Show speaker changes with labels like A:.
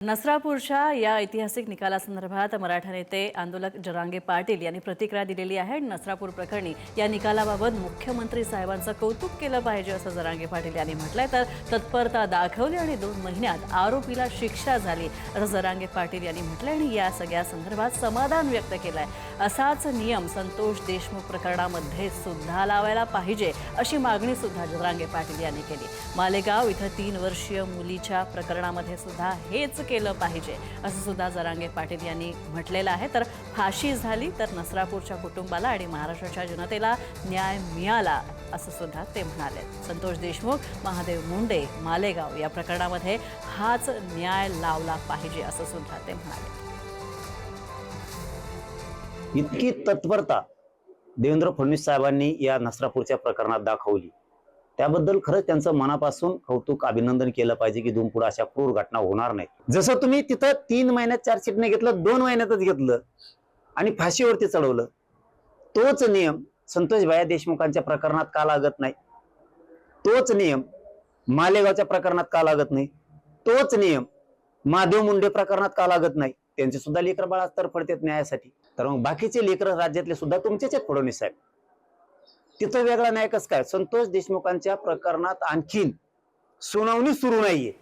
A: नसरापूरच्या या ऐतिहासिक निकालासंदर्भात मराठा नेते आंदोलक जरांगे पाटील यांनी प्रतिक्रिया दिलेली आहे। नसरापूर प्रकरणी या निकालाबाबत मुख्यमंत्री साहेबांचं कौतुक केलं पाहिजे असं जरांगे पाटील यांनी म्हटलंय। तर तत्परता दाखवली आणि 2 महिन्यात आरोपीला शिक्षा झाली असं जरांगे पाटील यांनी म्हटलंय आणि या सगळ्या संदर्भात समाधान व्यक्त केलंय। असाच नियम संतोष देशमुख प्रकरणामध्ये सुद्धा लावायला पाहिजे अशी मागणी सुद्धा जरांगे पाटील यांनी केली। मालेगाव इथं 3 वर्षीय मुलीच्या प्रकरणामध्ये सुद्धा हेच केलं पाहिजे असं सुद्धा जरांगे पाटील यांनी म्हटलेलं आहे। तर फाशी झाली तर नसरापूरच्या कुटुंबाला आणि महाराष्ट्राच्या जनतेला न्याय मिळाला असं सुद्धा ते म्हणाले। संतोष देशमुख, महादेव मुंडे, मालेगाव या प्रकरणामध्ये हाच न्याय लावला पाहिजे असं सुद्धा ते म्हणाले।
B: इतकी तत्परता देवेंद्र फडणवीस साहेबांनी या नसरापूरच्या प्रकरणात दाखवली, त्याबद्दल खरंच त्यांचं मनापासून कौतुक अभिनंदन केलं पाहिजे की पुढे अशा क्रूर घटना होणार नाहीत। जसं तुम्ही तिथं 3 महिन्यात चार्जशीट नाही घेतलं, 2 महिन्यातच घेतलं आणि फाशीवरती चढवलं, तोच नियम संतोष भैया देशमुखांच्या प्रकरणात का लागत नाही? तोच नियम मालेगावच्या प्रकरणात का लागत नाही? तोच नियम महादेव मुंडे प्रकरणात का लागत नाही? त्यांचे सुद्धा लेकर बाळा तडफडतात न्यायासाठी, तर मग बाकीचे लेकर राज्यातले सुद्धा तुमचेच आहेत फडणवीस साहेब, तिथं वेगळा न्याय कसं काय? संतोष देशमुखांच्या प्रकरणात आणखीन सुनावणी सुरू नाहीये।